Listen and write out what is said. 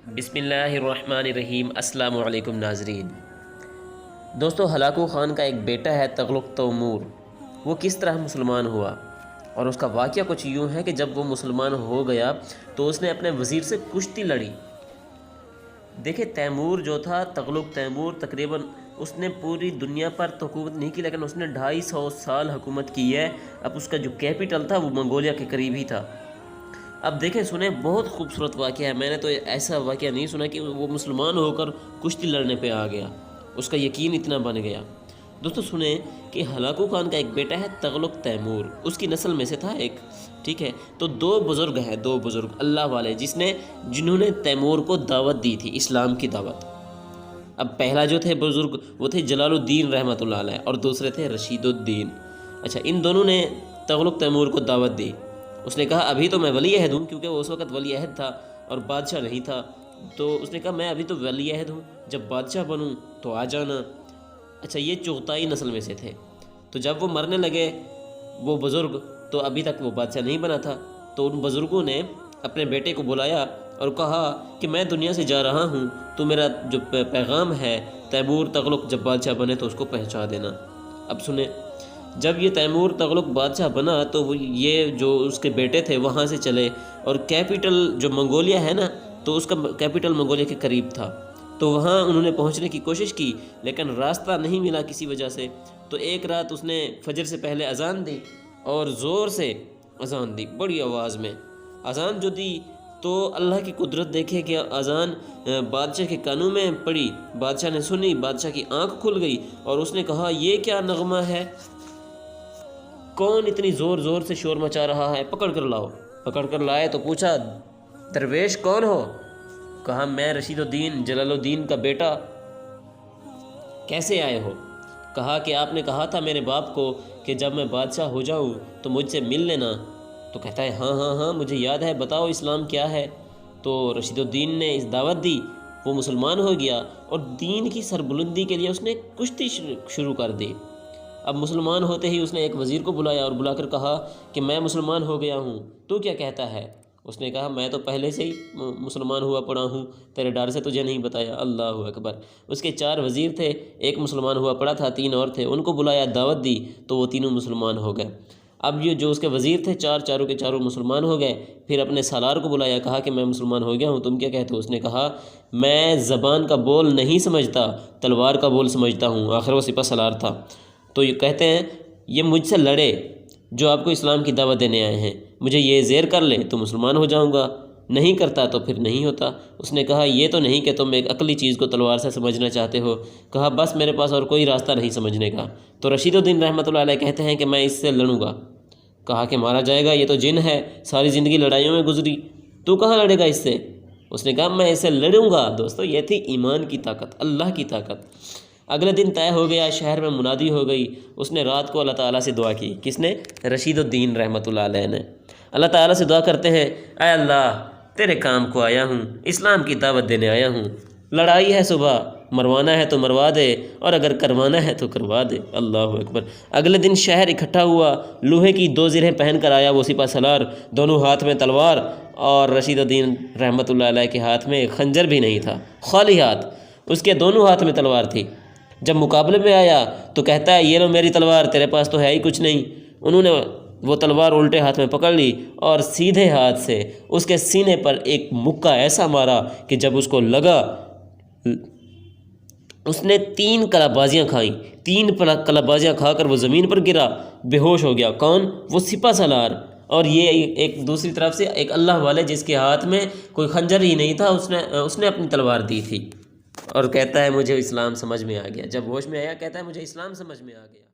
بسم اللہ الرحمن الرحیم۔ السلام علیکم ناظرین۔ دوستو، ہلاکو خان کا ایک بیٹا ہے تغلق تیمور۔ وہ کس طرح مسلمان ہوا، اور اس کا واقعہ کچھ یوں ہے کہ جب وہ مسلمان ہو گیا تو اس نے اپنے وزیر سے کشتی لڑی۔ دیکھیں، تیمور جو تھا، تغلق تیمور، تقریباً اس نے پوری دنیا پر تو حکومت نہیں کی، لیکن اس نے 250 سال حکومت کی ہے۔ اب اس کا جو کیپٹل تھا وہ منگولیا کے قریب ہی تھا۔ اب دیکھیں، سنیں، بہت خوبصورت واقعہ ہے۔ میں نے تو ایسا واقعہ نہیں سنا کہ وہ مسلمان ہو کر کشتی لڑنے پہ آ گیا، اس کا یقین اتنا بن گیا۔ دوستو سنیں کہ ہلاکو خان کا ایک بیٹا ہے تغلق تیمور، اس کی نسل میں سے تھا ایک، ٹھیک ہے؟ تو دو بزرگ ہیں، دو بزرگ اللہ والے، جنہوں نے تیمور کو دعوت دی تھی، اسلام کی دعوت۔ اب پہلا جو تھے بزرگ وہ تھے جلال الدین رحمۃ اللہ علیہ، اور دوسرے تھے رشید الدین۔ اچھا، ان دونوں نے تغلق تیمور کو دعوت دی۔ اس نے کہا ابھی تو میں ولی عہد ہوں، کیونکہ وہ اس وقت ولی عہد تھا اور بادشاہ نہیں تھا۔ تو اس نے کہا میں ابھی تو ولی عہد ہوں، جب بادشاہ بنوں تو آ جانا۔ اچھا، یہ چغتائی نسل میں سے تھے۔ تو جب وہ مرنے لگے وہ بزرگ، تو ابھی تک وہ بادشاہ نہیں بنا تھا، تو ان بزرگوں نے اپنے بیٹے کو بلایا اور کہا کہ میں دنیا سے جا رہا ہوں، تو میرا جو پیغام ہے تیمور تغلق جب بادشاہ بنے تو اس کو پہنچا دینا۔ اب سنیں، جب یہ تیمور تغلق بادشاہ بنا تو یہ جو اس کے بیٹے تھے وہاں سے چلے، اور کیپٹل جو منگولیا ہے نا، تو اس کا کیپٹل منگولیا کے قریب تھا، تو وہاں انہوں نے پہنچنے کی کوشش کی لیکن راستہ نہیں ملا کسی وجہ سے۔ تو ایک رات اس نے فجر سے پہلے اذان دی، اور زور سے اذان دی، بڑی آواز میں اذان جو دی، تو اللہ کی قدرت دیکھے کہ اذان بادشاہ کے کانوں میں پڑی۔ بادشاہ نے سنی، بادشاہ کی آنکھ کھل گئی، اور اس نے کہا یہ کیا نغمہ ہے، کون اتنی زور زور سے شور مچا رہا ہے، پکڑ کر لاؤ۔ پکڑ کر لائے تو پوچھا درویش کون ہو؟ کہا میں رشید الدین جلال الدین کا بیٹا۔ کیسے آئے ہو؟ کہا کہ آپ نے کہا تھا میرے باپ کو کہ جب میں بادشاہ ہو جاؤں تو مجھ سے مل لینا۔ تو کہتا ہے ہاں ہاں ہاں مجھے یاد ہے، بتاؤ اسلام کیا ہے۔ تو رشید الدین نے اس دعوت دی، وہ مسلمان ہو گیا، اور دین کی سربلندی کے لیے اس نے کشتی شروع کر دی۔ اب مسلمان ہوتے ہی اس نے ایک وزیر کو بلایا اور بلا کر کہا کہ میں مسلمان ہو گیا ہوں، تو کیا کہتا ہے؟ اس نے کہا میں تو پہلے سے ہی مسلمان ہوا پڑا ہوں، تیرے ڈر سے تجھے نہیں بتایا۔ اللہ اکبر۔ اس کے 4 وزیر تھے، ایک مسلمان ہوا پڑا تھا، 3 اور تھے، ان کو بلایا، دعوت دی، تو وہ تینوں مسلمان ہو گئے۔ اب یہ جو اس کے وزیر تھے چاروں کے چاروں مسلمان ہو گئے۔ پھر اپنے سالار کو بلایا، کہا کہ میں مسلمان ہو گیا ہوں، تم کیا کہتے ہو؟ اس نے کہا میں زبان کا بول نہیں سمجھتا، تلوار کا بول سمجھتا ہوں۔ آخر وہ سپہ سالار تھا۔ تو یہ کہتے ہیں یہ مجھ سے لڑے جو آپ کو اسلام کی دعوت دینے آئے ہیں، مجھے یہ زیر کر لے تو مسلمان ہو جاؤں گا، نہیں کرتا تو پھر نہیں ہوتا۔ اس نے کہا یہ تو نہیں کہ تم ایک عقلی چیز کو تلوار سے سمجھنا چاہتے ہو۔ کہا بس میرے پاس اور کوئی راستہ نہیں سمجھنے کا۔ تو رشید الدین رحمۃ اللہ علیہ کہتے ہیں کہ میں اس سے لڑوں گا۔ کہا کہ مارا جائے گا، یہ تو جن ہے، ساری زندگی لڑائیوں میں گزری، تو کہاں لڑے گا اس سے؟ اس نے کہا میں اس سے لڑوں گا۔ دوستو یہ تھی ایمان کی طاقت، اللہ کی طاقت۔ اگلے دن طے ہو گیا، شہر میں منادی ہو گئی۔ اس نے رات کو اللہ تعالیٰ سے دعا کی۔ کس نے؟ رشید الدین رحمۃ اللہ علیہ نے۔ اللہ تعالیٰ سے دعا کرتے ہیں اے اللہ تیرے کام کو آیا ہوں، اسلام کی دعوت دینے آیا ہوں، لڑائی ہے صبح، مروانا ہے تو مروا دے، اور اگر کروانا ہے تو کروا دے۔ اللہ اکبر۔ اگلے دن شہر اکٹھا ہوا، لوہے کی 2 زرہیں پہن کر آیا وہ سپہ سالار، دونوں ہاتھ میں تلوار، اور رشید الدین رحمۃ اللہ علیہ کے ہاتھ میں خنجر بھی نہیں تھا، خالی ہاتھ، اس کے دونوں ہاتھ میں تلوار تھی۔ جب مقابلے میں آیا تو کہتا ہے یہ لو میری تلوار، تیرے پاس تو ہے ہی کچھ نہیں۔ انہوں نے وہ تلوار الٹے ہاتھ میں پکڑ لی اور سیدھے ہاتھ سے اس کے سینے پر ایک مکہ ایسا مارا کہ جب اس کو لگا اس نے 3 کلابازیاں کھائیں، 3 کلابازیاں کھا کر وہ زمین پر گرا، بے ہوش ہو گیا۔ کون؟ وہ سپہ سالار۔ اور یہ ایک دوسری طرف سے ایک اللہ والے جس کے ہاتھ میں کوئی خنجر ہی نہیں تھا، اس نے اپنی تلوار دی تھی، اور کہتا ہے مجھے اسلام سمجھ میں آ گیا۔ جب ہوش میں آیا کہتا ہے مجھے اسلام سمجھ میں آ گیا۔